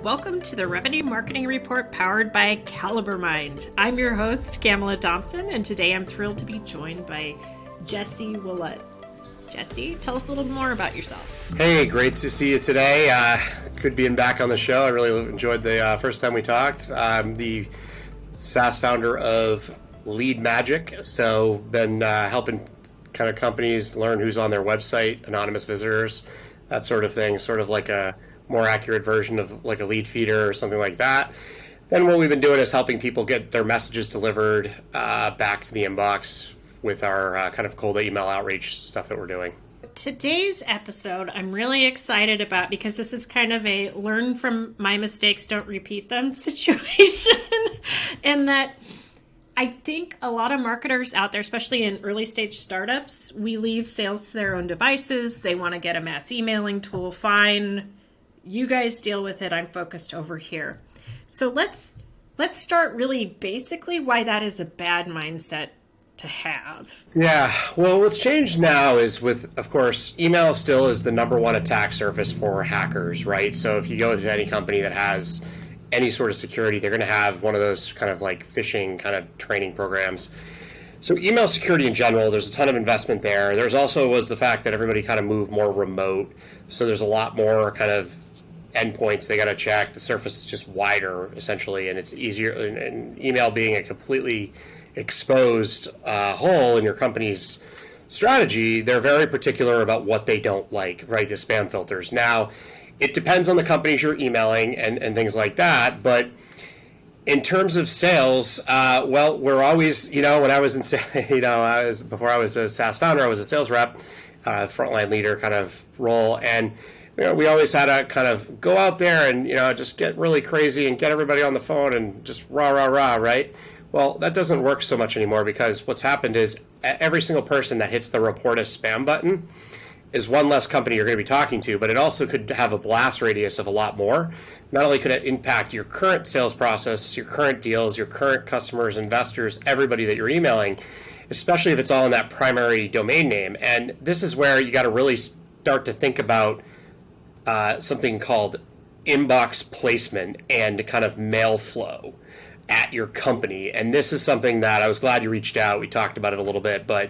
Welcome to the Revenue Marketing Report powered by Caliber Mind. I'm your host, Camela Thompson, and today I'm thrilled to be joined by Jesse Ouellette. Jesse, tell us a little more about yourself. Hey, great to see you today. Good being back on the show. I really enjoyed the first time we talked. I'm the SaaS founder of LeadMagic, so been helping kind of companies learn who's on their website, anonymous visitors, that sort of thing, sort of like a more accurate version of like a lead feeder or something like that. Then what we've been doing is helping people get their messages delivered back to the inbox with our kind of cold email outreach stuff that we're doing. Today's episode I'm really excited about because this is kind of a learn from my mistakes, don't repeat them situation. And that I think a lot of marketers out there, especially in early stage startups, we leave sales to their own devices. They want to get a mass emailing tool. Fine. You guys deal with it. I'm focused over here. So let's start really basically why that is a bad mindset to have. Yeah, well, what's changed now is with, of course, email still is the number one attack surface for hackers, right? So if you go to any company that has any sort of security, they're going to have one of those kind of like phishing kind of training programs. So email security in general, there's a ton of investment there. There's also was the fact that everybody kind of moved more remote. So there's a lot more kind of endpoints they got to check. The surface is just wider, essentially, and it's easier. And email being a completely exposed hole in your company's strategy, they're very particular about what they don't like, right? The spam filters. Now, it depends on the companies you're emailing and things like that, but in terms of sales, well, we're always, when I was in, before I was a SaaS founder, I was a sales rep, frontline leader kind of role, and we always had to kind of go out there and, just get really crazy and get everybody on the phone and just rah, rah, rah, right? Well, that doesn't work so much anymore because what's happened is every single person that hits the report as spam button is one less company you're going to be talking to, but it also could have a blast radius of a lot more. Not only could it impact your current sales process, your current deals, your current customers, investors, everybody that you're emailing, especially if it's all in that primary domain name. And this is where you got to really start to think about something called inbox placement and kind of mail flow at your company. And this is something that I was glad you reached out. We talked about it a little bit, but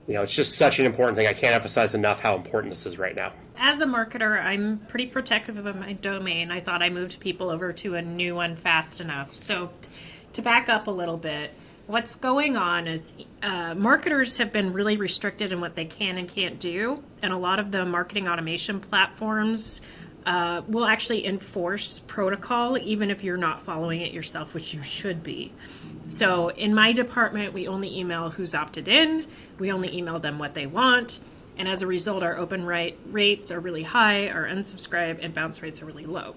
it's just such an important thing. I can't emphasize enough how important this is right now. As a marketer, I'm pretty protective of my domain. I thought I moved people over to a new one fast enough. So to back up a little bit, what's going on is marketers have been really restricted in what they can and can't do. And a lot of the marketing automation platforms will actually enforce protocol even if you're not following it yourself, which you should be. So in my department, we only email who's opted in. We only email them what they want. And as a result, our open rates are really high, our unsubscribe and bounce rates are really low.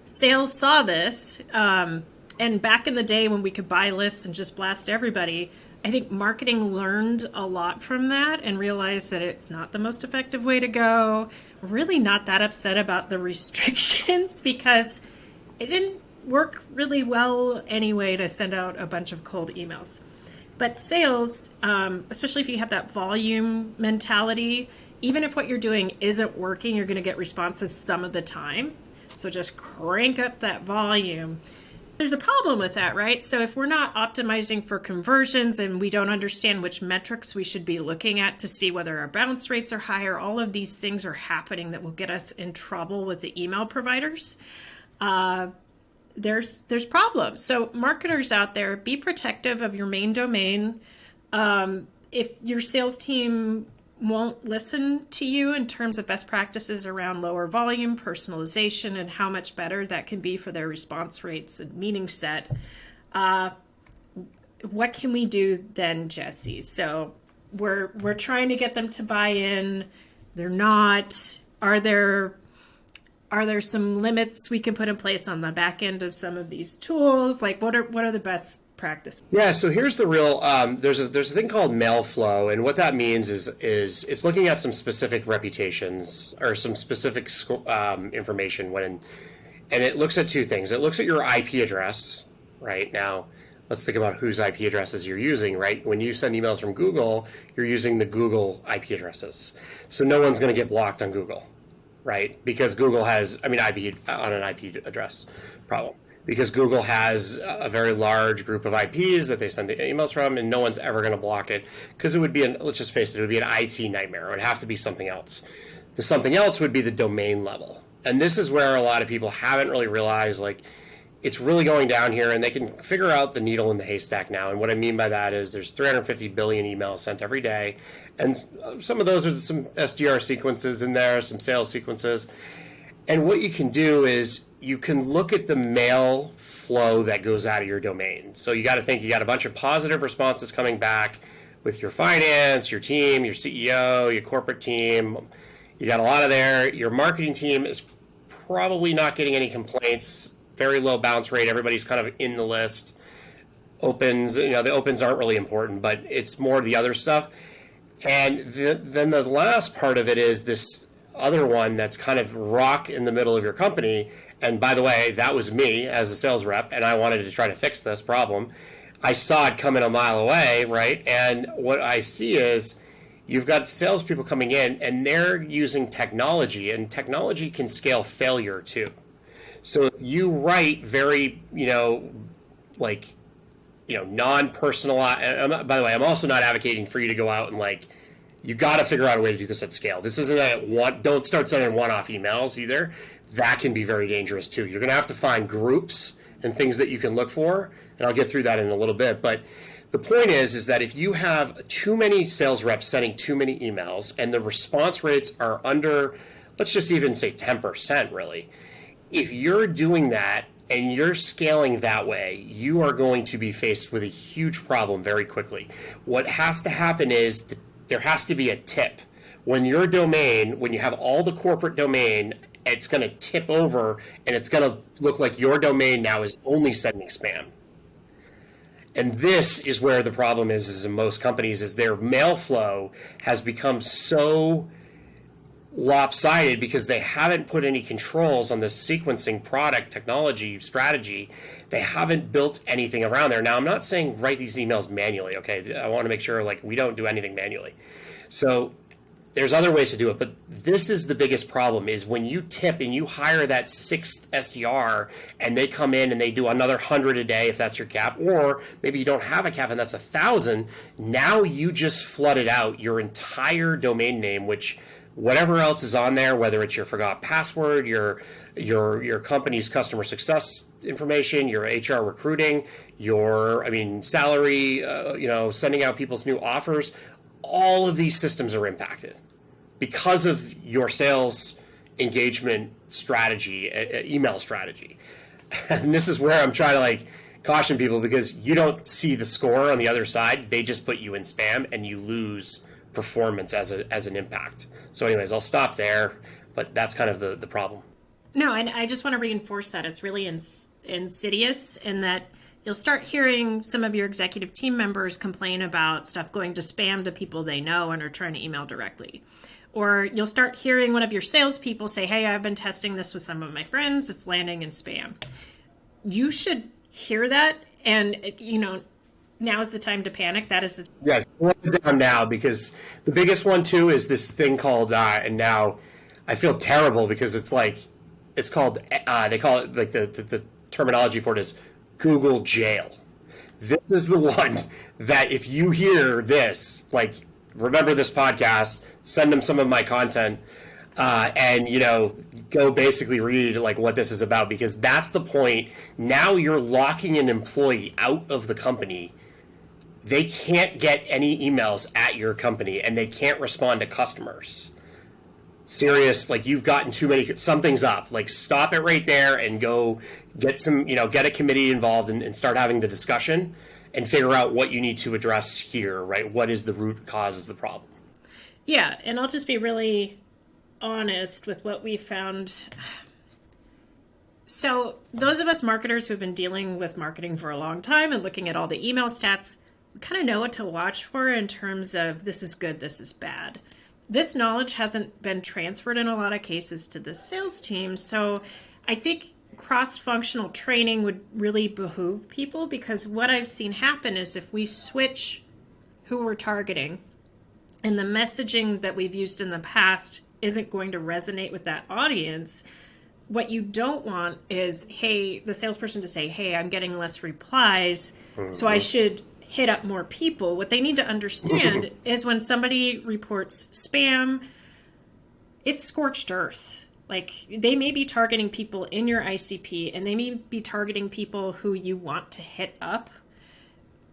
Sales saw this, and back in the day when we could buy lists and just blast everybody, I think marketing learned a lot from that and realized that it's not the most effective way to go. We're really not that upset about the restrictions because it didn't work really well anyway to send out a bunch of cold emails. But sales, especially if you have that volume mentality, even if what you're doing isn't working, you're going to get responses some of the time. So just crank up that volume. There's a problem with that, right? So if we're not optimizing for conversions and we don't understand which metrics we should be looking at to see whether our bounce rates are higher, all of these things are happening that will get us in trouble with the email providers. There's problems. So marketers out there, be protective of your main domain. If your sales team won't listen to you in terms of best practices around lower volume, personalization, and how much better that can be for their response rates and meeting set, what can we do then, Jesse? So we're trying to get them to buy in. They're not. Are there some limits we can put in place on the back end of some of these tools? Like what are the best practices? Yeah, so here's the real, there's a thing called mail flow, and what that means is it's looking at some specific reputations or some specific information and it looks at two things. It looks at your IP address, right? Now, let's think about whose IP addresses you're using, right? When you send emails from Google, you're using the Google IP addresses. So no one's going to get blocked on Google, right? Because Google has, I mean, IP on an IP address problem. Because Google has a very large group of IPs that they send emails from, and no one's ever going to block it because it would be let's just face it, it would be an IT nightmare. It would have to be something else. The something else would be the domain level. And this is where a lot of people haven't really realized, like, it's really going down here, and they can figure out the needle in the haystack now. And what I mean by that is there's 350 billion emails sent every day, and some of those are some SDR sequences in there, some sales sequences. And what you can do is you can look at the mail flow that goes out of your domain. So you got to think you got a bunch of positive responses coming back with your finance, your team, your CEO, your corporate team. You got a lot of there. Your marketing team is probably not getting any complaints, very low bounce rate. Everybody's kind of in the list. Opens, the opens aren't really important, but it's more the other stuff. And then the last part of it is this other one that's kind of rock in the middle of your company. And by the way, that was me as a sales rep, and I wanted to try to fix this problem. I saw it coming a mile away, right? And what I see is you've got salespeople coming in, and they're using technology, and technology can scale failure too. So if you write very, non-personalized, by the way, I'm also not advocating for you to go out and you got to figure out a way to do this at scale. This isn't don't start sending one-off emails either. That can be very dangerous too. You're going to have to find groups and things that you can look for, and I'll get through that in a little bit. But the point is that if you have too many sales reps sending too many emails and the response rates are under, let's just even say 10% really, if you're doing that and you're scaling that way, you are going to be faced with a huge problem very quickly. What has to happen is there has to be a tip. When your domain, when you have all the corporate domain, it's going to tip over and it's going to look like your domain now is only sending spam. And this is where the problem is in most companies, is their mail flow has become so lopsided because they haven't put any controls on the sequencing product technology strategy. They haven't built anything around there. Now, I'm not saying write these emails manually, okay? I want to make sure we don't do anything manually. So there's other ways to do it, but this is the biggest problem, is when you tip and you hire that sixth SDR and they come in and they do another 100 a day if that's your cap, or maybe you don't have a cap and that's 1,000. Now you just flooded out your entire domain name, which whatever else is on there, whether it's your forgot password, your company's customer success information, your HR recruiting, salary, sending out people's new offers, all of these systems are impacted because of your sales engagement strategy, email strategy. And this is where I'm trying to caution people, because you don't see the score on the other side. They just put you in spam and you lose performance as an impact. So anyways, I'll stop there, but that's kind of the problem. No, and I just want to reinforce that it's really insidious in that you'll start hearing some of your executive team members complain about stuff going to spam to people they know and are trying to email directly. Or you'll start hearing one of your salespeople say, hey, I've been testing this with some of my friends. It's landing in spam. You should hear that. And, now is the time to panic. That is Yes, slow it down now, because the biggest one too is this thing called, and now I feel terrible because it's called, they call it, the terminology for it is Google jail. This is the one that if you hear this, remember this podcast, send them some of my content, and go basically read what this is about, because that's the point. Now you're locking an employee out of the company. They can't get any emails at your company, and they can't respond to customers. Serious, you've gotten too many, something's up. Stop it right there and go get get a committee involved and start having the discussion and figure out what you need to address here, right? What is the root cause of the problem? Yeah, and I'll just be really honest with what we found. So those of us marketers who've been dealing with marketing for a long time and looking at all the email stats, we kind of know what to watch for in terms of this is good, this is bad. This knowledge hasn't been transferred in a lot of cases to the sales team. So I think cross-functional training would really behoove people, because what I've seen happen is if we switch who we're targeting and the messaging that we've used in the past isn't going to resonate with that audience, what you don't want is, hey, the salesperson to say, hey, I'm getting less replies, so I should hit up more people. What they need to understand is when somebody reports spam, it's scorched earth. Like, they may be targeting people in your ICP, and they may be targeting people who you want to hit up.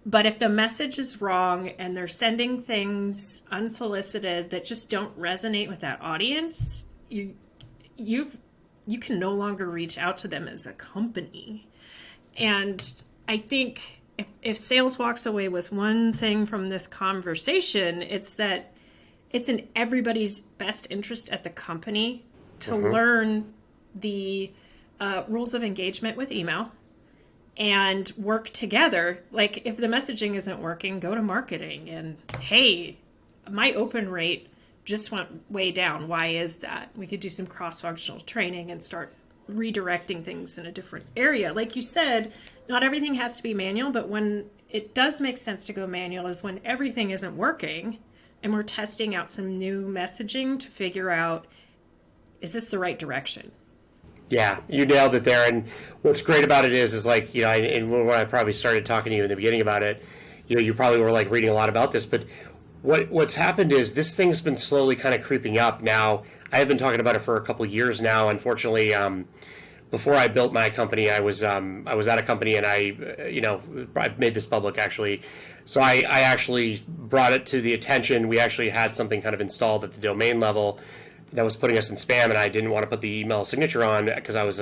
But if the message is wrong and they're sending things unsolicited that just don't resonate with that audience, you can no longer reach out to them as a company. And I think if sales walks away with one thing from this conversation, it's that it's in everybody's best interest at the company to learn the rules of engagement with email and work together. Like, if the messaging isn't working, go to marketing and, hey, my open rate just went way down. Why is that? We could do some cross-functional training and start redirecting things in a different area. Like you said, not everything has to be manual, but when it does make sense to go manual is when everything isn't working and we're testing out some new messaging to figure out, is this the right direction? Yeah, you nailed it there. And what's great about it is like, and when I probably started talking to you in the beginning about it, you probably were like reading a lot about this, but what's happened is this thing's been slowly kind of creeping up. Now, I have been talking about it for a couple of years now. Unfortunately, before I built my company, I was at a company, and I made this public actually. So I actually brought it to the attention. We actually had something kind of installed at the domain level that was putting us in spam, and I didn't want to put the email signature on because I was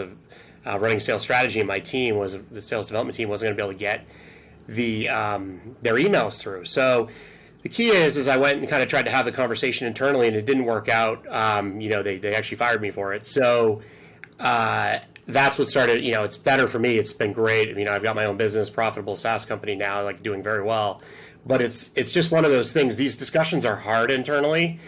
running sales strategy, and my team the sales development team wasn't going to be able to get their emails through. So the key is I went and kind of tried to have the conversation internally, and it didn't work out. They actually fired me for it. So that's what started. It's better for me. It's been great. I've got my own business, profitable SaaS company now, like doing very well. But it's just one of those things. These discussions are hard internally.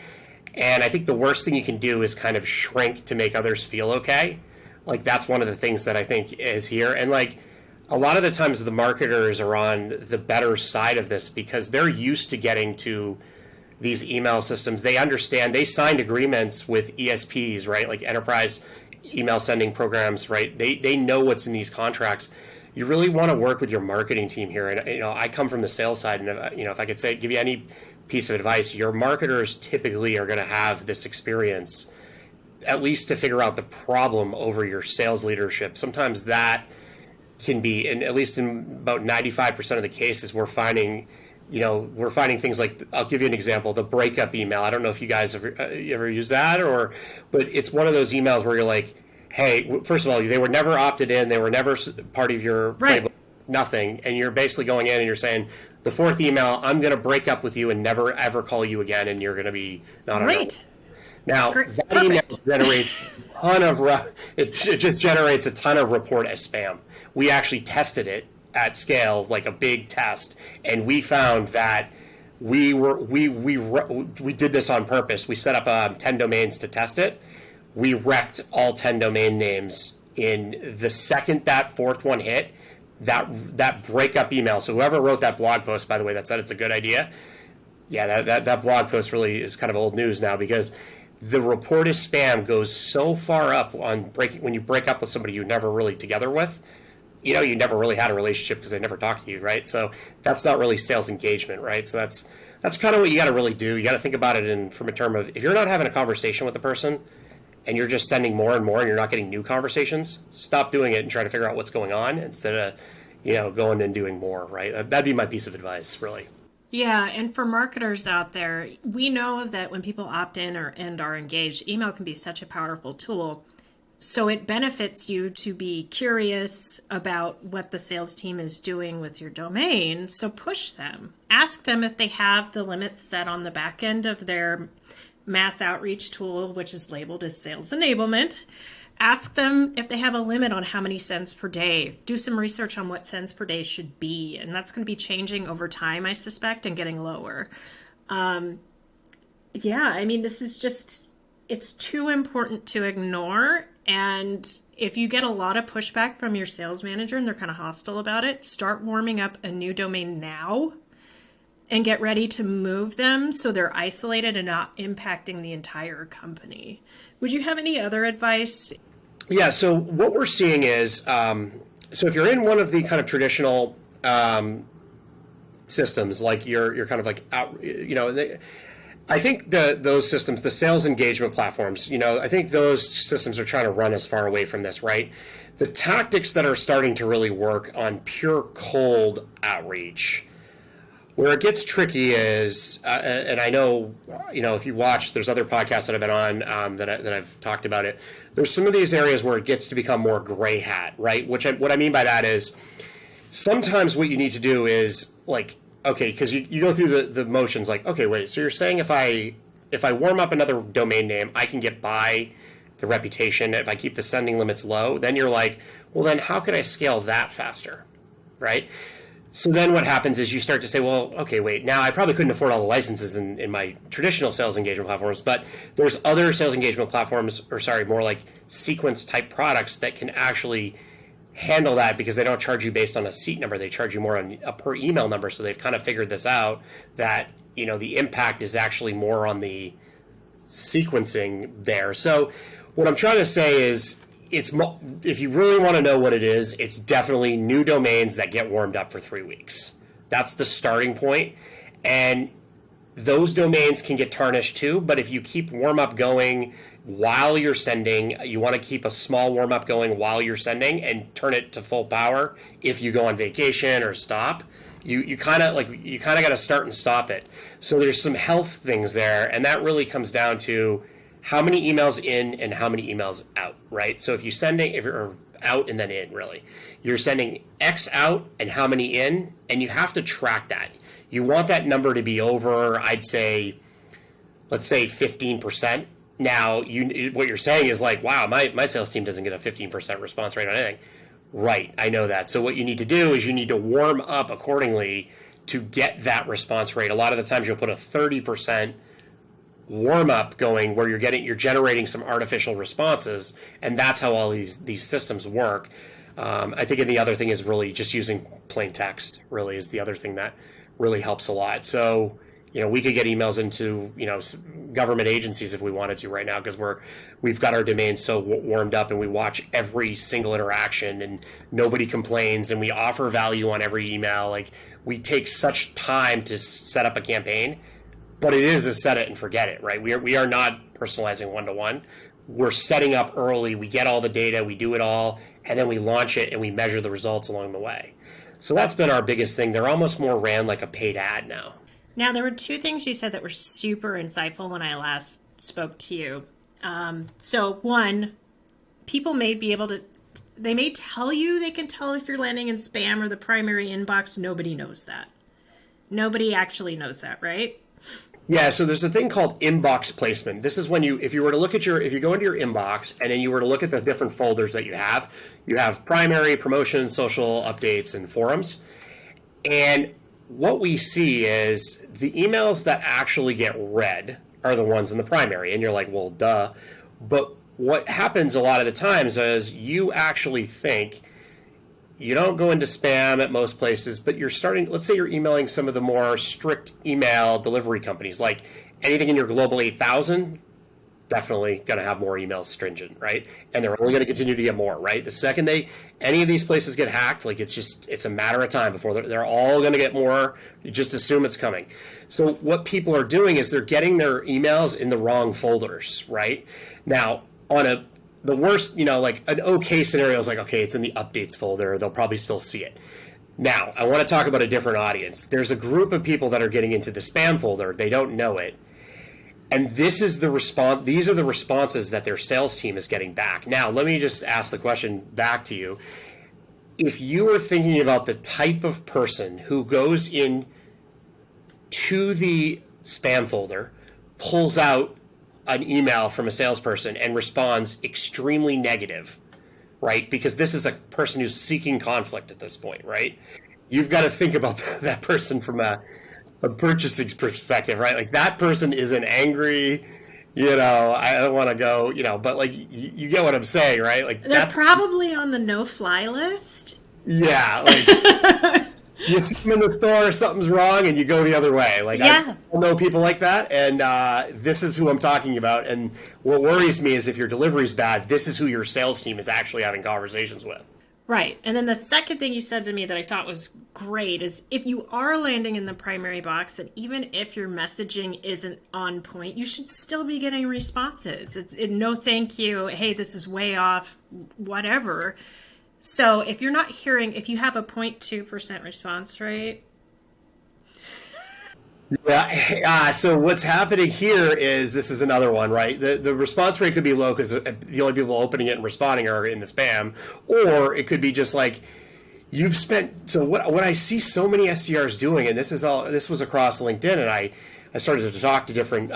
And I think the worst thing you can do is kind of shrink to make others feel okay. Like, that's one of the things that I think is here. And like, a lot of the times the marketers are on the better side of this because they're used to getting to these email systems. They understand, they signed agreements with ESPs, right? Like enterprise email sending programs, right? They know what's in these contracts. You really want to work with your marketing team here. And, I come from the sales side, and, if I could give you any piece of advice, your marketers typically are going to have this experience, at least to figure out the problem over your sales leadership. Sometimes that can be, and at least in about 95% of the cases, we're finding things like, I'll give you an example, the breakup email. I don't know if you guys have ever used that, but it's one of those emails where you're like, hey, first of all, they were never opted in, they were never part of your playbook, nothing, and you're basically going in and you're saying, the fourth email, I'm going to break up with you and never ever call you again, and you're going to be not on. Right. Now, that email generates a ton of it just generates a ton of report as spam. We actually tested it at scale, like a big test, and we found that we did this on purpose. We set up 10 domains to test it. We wrecked all 10 domain names in the second that fourth one hit. That breakup email. So whoever wrote that blog post, by the way, that said it's a good idea. Yeah, that blog post really is kind of old news now, because the report as spam goes so far up on when you break up with somebody you're never really together with. You never really had a relationship because they never talked to you, right? So that's not really sales engagement, right? So that's kind of what you got to really do. You got to think about it from a term of, if you're not having a conversation with the person and you're just sending more and more and you're not getting new conversations, stop doing it and try to figure out what's going on instead of, going and doing more, right? That'd be my piece of advice, really. Yeah, and for marketers out there, we know that when people opt in and are engaged, email can be such a powerful tool. So it benefits you to be curious about what the sales team is doing with your domain. So push them. Ask them if they have the limits set on the back end of their mass outreach tool, which is labeled as sales enablement. Ask them if they have a limit on how many sends per day. Do some research on what sends per day should be. And that's going to be changing over time, I suspect, and getting lower. This is just, it's too important to ignore. And if you get a lot of pushback from your sales manager and they're kind of hostile about it, start warming up a new domain now and get ready to move them so they're isolated and not impacting the entire company. Would you have any other advice? Yeah, so what we're seeing is, so if you're in one of the kind of traditional systems, like you're kind of like out, I think those systems, the sales engagement platforms, I think those systems are trying to run as far away from this, right? The tactics that are starting to really work on pure cold outreach, where it gets tricky is, and I know, if you watch, there's other podcasts that I've been on that I've talked about it. There's some of these areas where it gets to become more gray hat, right? What I mean by that is sometimes what you need to do is like, okay, because you go through the motions like, okay, wait, so you're saying if I warm up another domain name, I can get by the reputation if I keep the sending limits low? Then you're like, well, then how can I scale that faster, right? So then what happens is you start to say, well, okay, wait, now I probably couldn't afford all the licenses in my traditional sales engagement platforms, but there's other sales engagement platforms, more like sequence type products that can actually handle that because they don't charge you based on a seat number. They charge you more on a per email number. So they've kind of figured this out that, the impact is actually more on the sequencing there. So what I'm trying to say is, if you really want to know what it is, it's definitely new domains that get warmed up for 3 weeks. That's the starting point. And those domains can get tarnished too, but if you keep warm up going while you're sending, you want to keep a small warm up going while you're sending and turn it to full power if you go on vacation or stop. You kind of got to start and stop it. So there's some health things there, and that really comes down to how many emails in and how many emails out, right? So if you're out and then in, really, you're sending X out and how many in, and you have to track that. You want that number to be over, let's say 15%. Now, what you're saying is like, wow, my sales team doesn't get a 15% response rate on anything. Right, I know that. So what you need to do is you need to warm up accordingly to get that response rate. A lot of the times you'll put a 30% warm up going where you're generating some artificial responses, and that's how all these systems work. I think the other thing is really just using plain text really is the other thing that really helps a lot. So we could get emails into government agencies if we wanted to right now because we've got our domain so warmed up and we watch every single interaction and nobody complains and we offer value on every email. Like we take such time to set up a campaign. But it is a set it and forget it, right? We are not personalizing one-to-one. We're setting up early. We get all the data. We do it all. And then we launch it and we measure the results along the way. So that's been our biggest thing. They're almost more ran like a paid ad now. Now, there were two things you said that were super insightful when I last spoke to you. So one, people may be able to, they may tell you they can tell if you're landing in spam or the primary inbox. Nobody knows that. Nobody actually knows that, right? Yeah, so there's a thing called inbox placement. This is when if you go into your inbox and then you were to look at the different folders that you have primary, promotions, social, updates, and forums. And what we see is the emails that actually get read are the ones in the primary. And you're like, well, duh. But what happens a lot of the times is you actually think you don't go into spam at most places, but let's say you're emailing some of the more strict email delivery companies, like anything in your Global 8000, definitely going to have more emails stringent, right? And they're only going to continue to get more, right? The second any of these places get hacked, like it's a matter of time before they're all going to get more. You just assume it's coming. So what people are doing is they're getting their emails in the wrong folders, right? Now, the worst, like an okay scenario is like, okay, it's in the updates folder. They'll probably still see it. Now, I want to talk about a different audience. There's a group of people that are getting into the spam folder. They don't know it. And these are the responses that their sales team is getting back. Now, let me just ask the question back to you. If you are thinking about the type of person who goes in to the spam folder, pulls out an email from a salesperson and responds extremely negative, right? Because this is a person who's seeking conflict at this point, right? You've got to think about that person from a purchasing perspective, right? Like that person is an angry, I don't want to go, but like you get what I'm saying, right? Like they're probably on the no-fly list. Yeah, like You see them in the store, something's wrong, and you go the other way. Like, Yeah. I know people like that, and this is who I'm talking about. And what worries me is if your delivery's bad, this is who your sales team is actually having conversations with. Right. And then the second thing you said to me that I thought was great is if you are landing in the primary box, and even if your messaging isn't on point, you should still be getting responses. No thank you. Hey, this is way off, whatever. So if you're not hearing, if you have a 0.2% response rate. Yeah. So what's happening here is this is another one, right? The response rate could be low because the only people opening it and responding are in the spam, or it could be just like you've spent. So what I see so many SDRs doing, and this was across LinkedIn, and I started to talk to different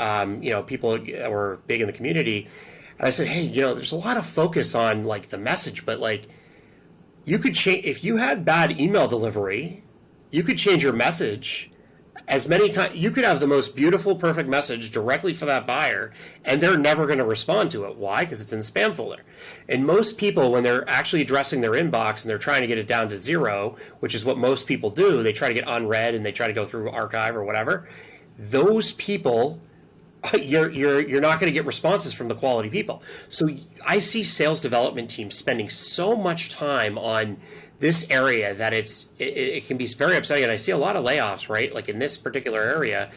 people that were big in the community, and I said, hey, there's a lot of focus on like the message, but like you could change if you had bad email delivery, you could change your message as many times. You could have the most beautiful, perfect message directly for that buyer, and they're never going to respond to it. Why? Because it's in the spam folder. And most people, when they're actually addressing their inbox and they're trying to get it down to 0, which is what most people do, they try to get unread and they try to go through archive or whatever. Those people, you're not going to get responses from the quality people. So I see sales development teams spending so much time on this area that it can be very upsetting. And I see a lot of layoffs, right? Like in this particular area.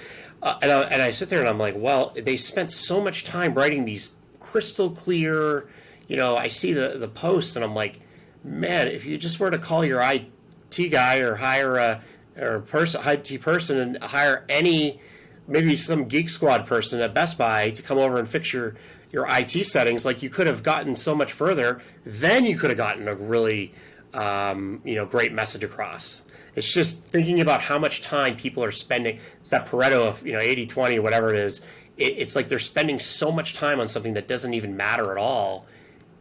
And I sit there and I'm like, well, they spent so much time writing these crystal clear, I see the posts and I'm like, man, if you just were to call your IT guy or hire IT person and hire maybe some Geek Squad person at Best Buy to come over and fix your IT settings, like you could have gotten so much further. Then you could have gotten a really great message across. It's just thinking about how much time people are spending. It's that Pareto of 80-20, whatever it is. It's like they're spending so much time on something that doesn't even matter at all.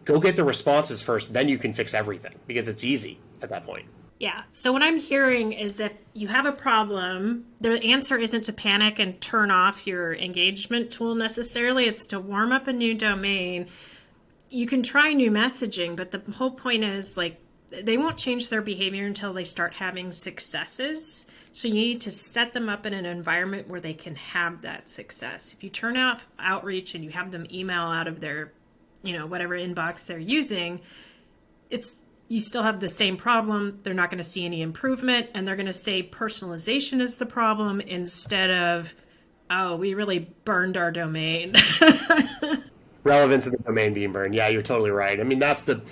Go get the responses first, then you can fix everything because it's easy at that point. Yeah. So what I'm hearing is if you have a problem, the answer isn't to panic and turn off your engagement tool necessarily. It's to warm up a new domain. You can try new messaging, but the whole point is like they won't change their behavior until they start having successes. So you need to set them up in an environment where they can have that success. If you turn off outreach and you have them email out of their, whatever inbox they're using, you still have the same problem. They're not going to see any improvement, and they're going to say personalization is the problem instead of, oh, we really burned our domain. Relevance of the domain being burned. Yeah, you're totally right. I mean, that's the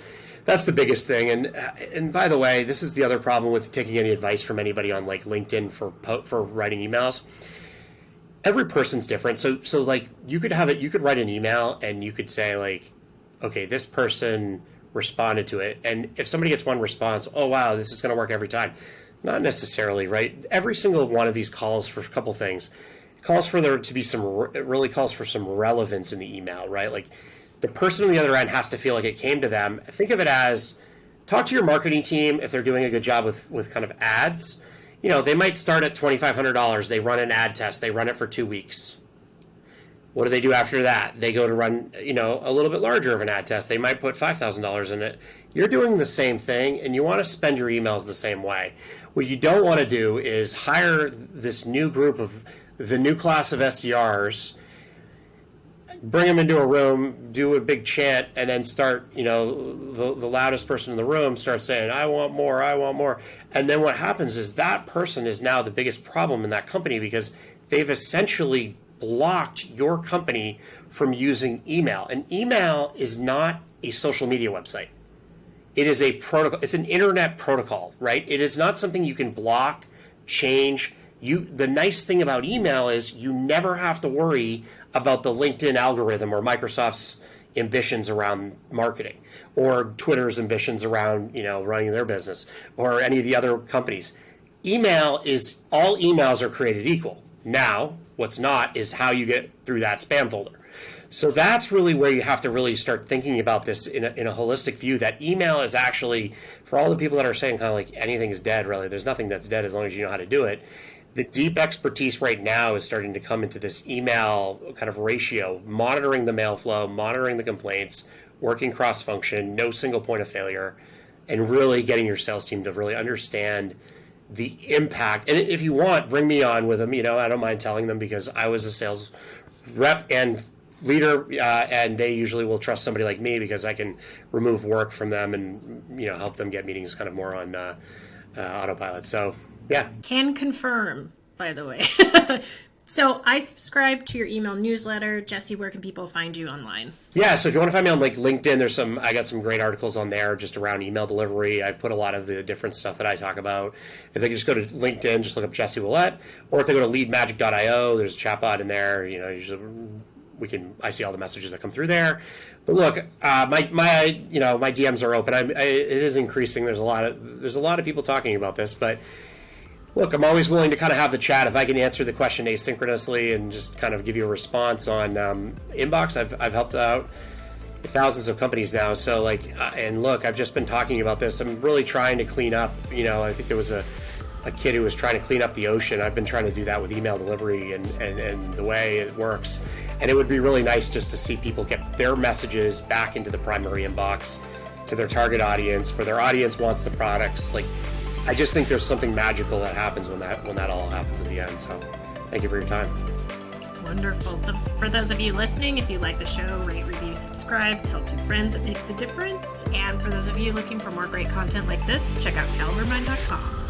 biggest thing. And by the way, this is the other problem with taking any advice from anybody on like LinkedIn for writing emails. Every person's different. So like you could write an email and you could say like, okay, this person responded to it. And if somebody gets one response, oh, wow, this is going to work every time. Not necessarily, right? Every single one of these calls for a couple things. Calls for there to be it really calls for some relevance in the email, right? Like the person on the other end has to feel like it came to them. Think of it as talk to your marketing team if they're doing a good job with kind of ads. They might start at $2,500. They run an ad test. They run it for 2 weeks. What do they do after that? They go to run, a little bit larger of an ad test. They might put $5,000 in it. You're doing the same thing, and you want to spend your emails the same way. What you don't want to do is hire this new group of the new class of SDRs, bring them into a room, do a big chant, and then start, the loudest person in the room starts saying, I want more, I want more. And then what happens is that person is now the biggest problem in that company because they've essentially blocked your company from using email. And email is not a social media website. It is a protocol. It's an internet protocol, right? It is not something you can block, change. The nice thing about email is you never have to worry about the LinkedIn algorithm or Microsoft's ambitions around marketing or Twitter's ambitions around, running their business or any of the other companies. All emails are created equal. Now, what's not is how you get through that spam folder. So that's really where you have to really start thinking about this in a holistic view, that email is actually, for all the people that are saying kind of like anything is dead, really, there's nothing that's dead as long as you know how to do it. The deep expertise right now is starting to come into this email kind of ratio, monitoring the mail flow, monitoring the complaints, working cross-function, no single point of failure, and really getting your sales team to really understand the impact. And if you want, bring me on with them. I don't mind telling them, because I was a sales rep and leader, and they usually will trust somebody like me because I can remove work from them and help them get meetings kind of more on autopilot. So yeah, can confirm, by the way. So I subscribe to your email newsletter. Jesse, where can people find you online? Yeah, so if you want to find me on LinkedIn, I got some great articles on there just around email delivery. I've put a lot of the different stuff that I talk about. If they just go to LinkedIn, just look up Jesse Ouellette, or if they go to leadmagic.io, there's a chatbot in there. Usually I see all the messages that come through there. But look, my DMs are open. It is increasing. There's a lot of people talking about this, but look, I'm always willing to kind of have the chat. If I can answer the question asynchronously and just kind of give you a response on inbox, I've helped out thousands of companies now. So and look, I've just been talking about this. I'm really trying to clean up. I think there was a kid who was trying to clean up the ocean. I've been trying to do that with email delivery and the way it works. And it would be really nice just to see people get their messages back into the primary inbox to their target audience, where their audience wants the products. I just think there's something magical that happens when that all happens at the end. So thank you for your time. Wonderful. So for those of you listening, if you like the show, rate, review, subscribe, tell 2 friends. It makes a difference. And for those of you looking for more great content like this, check out calibermind.com.